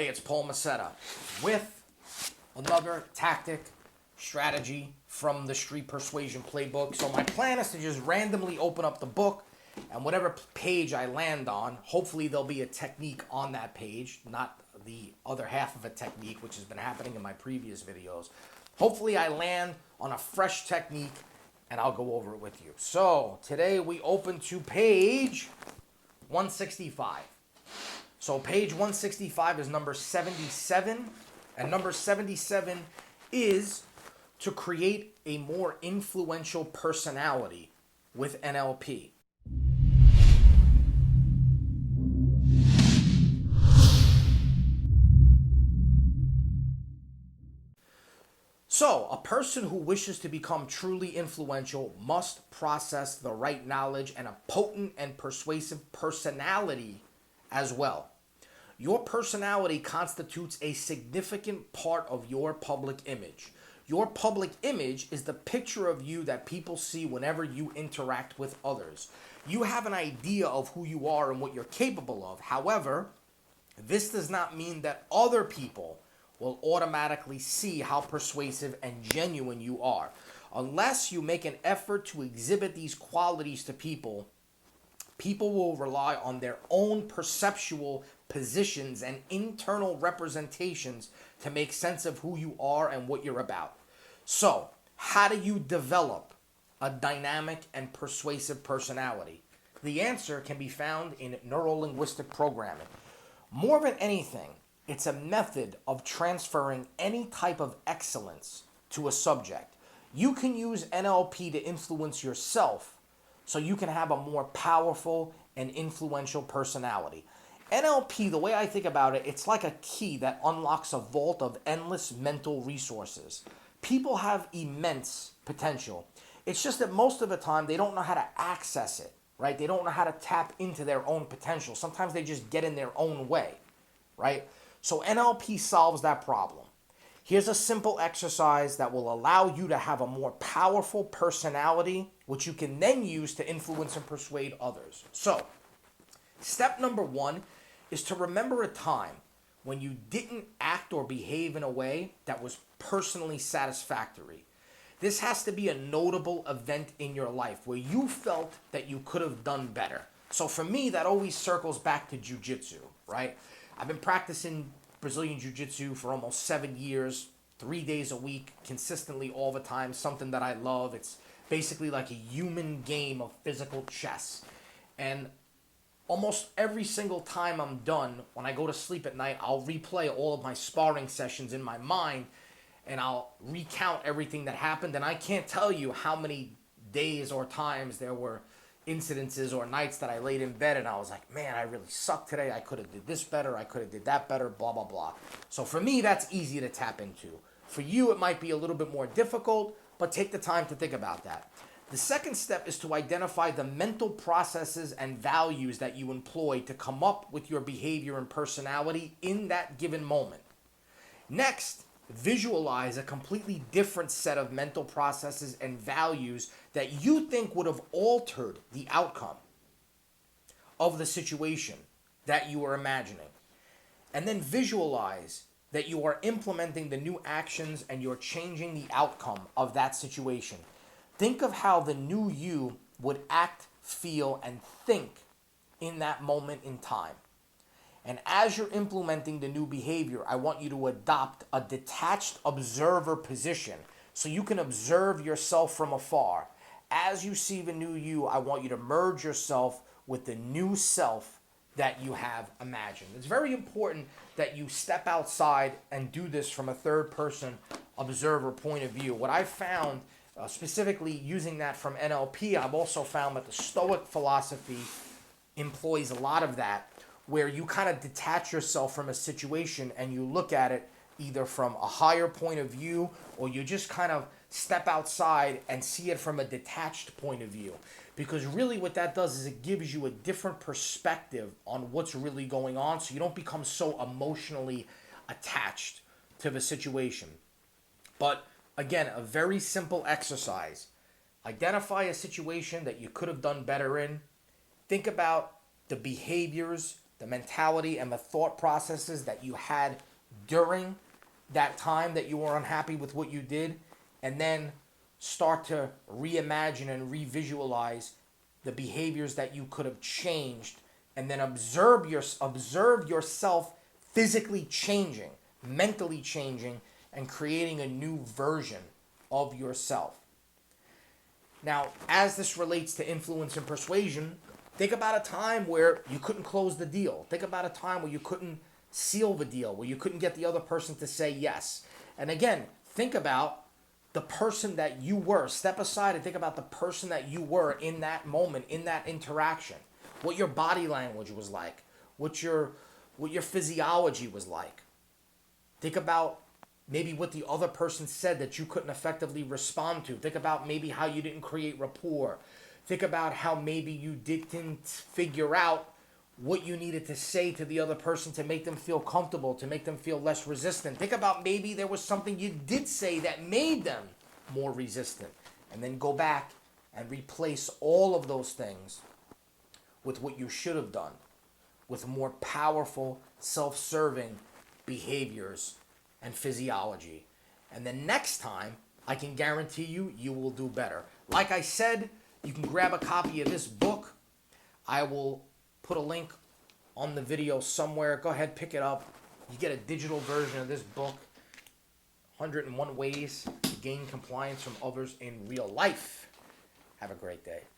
Hey, it's Paul Macetta with another tactic, strategy from the Street Persuasion playbook. So my plan is to just randomly open up the book, and whatever page I land on, hopefully there'll be a technique on that page, not the other half of a technique, which has been happening in my previous videos. Hopefully I land on a fresh technique, and I'll go over it with you. So today we open to page 165. So page 165 is number 77, and number 77 is to create a more influential personality with NLP. So, a person who wishes to become truly influential must process the right knowledge and a potent and persuasive personality as well. Your personality constitutes a significant part of your public image. Your public image is the picture of you that people see whenever you interact with others. You have an idea of who you are and what you're capable of. However, this does not mean that other people will automatically see how persuasive and genuine you are. Unless you make an effort to exhibit these qualities to people, people will rely on their own perceptual positions and internal representations to make sense of who you are and what you're about. So, how do you develop a dynamic and persuasive personality? The answer can be found in neuro-linguistic programming. More than anything, it's a method of transferring any type of excellence to a subject. You can use NLP to influence yourself so you can have a more powerful and influential personality. NLP, the way I think about it, it's like a key that unlocks a vault of endless mental resources. People have immense potential. It's just that most of the time they don't know how to access it, right? They don't know how to tap into their own potential. Sometimes they just get in their own way, right? So NLP solves that problem. Here's a simple exercise that will allow you to have a more powerful personality, which you can then use to influence and persuade others. So, step number 1 is to remember a time when you didn't act or behave in a way that was personally satisfactory. This has to be a notable event in your life where you felt that you could have done better. So for me, that always circles back to jiu-jitsu, right? I've been practicing Brazilian jiu-jitsu for almost 7 years, 3 days a week, consistently all the time, something that I love. It's basically like a human game of physical chess. And almost every single time I'm done, when I go to sleep at night, I'll replay all of my sparring sessions in my mind, and I'll recount everything that happened. And I can't tell you how many days or times there were incidences or nights that I laid in bed and I was like, man, I really sucked today. I could have did this better. I could have did that better, blah, blah, blah. So for me, that's easy to tap into. For you, it might be a little bit more difficult, but take the time to think about that. The second step is to identify the mental processes and values that you employ to come up with your behavior and personality in that given moment. Next, visualize a completely different set of mental processes and values that you think would have altered the outcome of the situation that you were imagining. And then visualize that you are implementing the new actions and you're changing the outcome of that situation. Think of how the new you would act, feel, and think in that moment in time. And as you're implementing the new behavior, I want you to adopt a detached observer position so you can observe yourself from afar. As you see the new you, I want you to merge yourself with the new self that you have imagined. It's very important that you step outside and do this from a third-person observer point of view. What I found, specifically using that from NLP, I've also found that the Stoic philosophy employs a lot of that, where you kind of detach yourself from a situation and you look at it either from a higher point of view or you just kind of step outside and see it from a detached point of view. Because really what that does is it gives you a different perspective on what's really going on, so you don't become so emotionally attached to the situation. But again, a very simple exercise. Identify a situation that you could have done better in. Think about the behaviors the mentality and the thought processes that you had during that time that you were unhappy with what you did, and then start to reimagine and revisualize the behaviors that you could have changed, and then observe yourself physically changing, mentally changing, and creating a new version of yourself. Now, as this relates to influence and persuasion, think about a time where you couldn't close the deal. Think about a time where you couldn't seal the deal, where you couldn't get the other person to say yes. And again, think about the person that you were. Step aside and think about the person that you were in that moment, in that interaction. What your body language was like, what your physiology was like. Think about maybe what the other person said that you couldn't effectively respond to. Think about maybe how you didn't create rapport. Think about how maybe you didn't figure out what you needed to say to the other person to make them feel comfortable, to make them feel less resistant. Think about maybe there was something you did say that made them more resistant. And then go back and replace all of those things with what you should have done, with more powerful, self-serving behaviors and physiology. And the next time, I can guarantee you, you will do better. Like I said, you can grab a copy of this book. I will put a link on the video somewhere. Go ahead, pick it up. You get a digital version of this book, 101 Ways to Gain Compliance from Others in Real Life. Have a great day.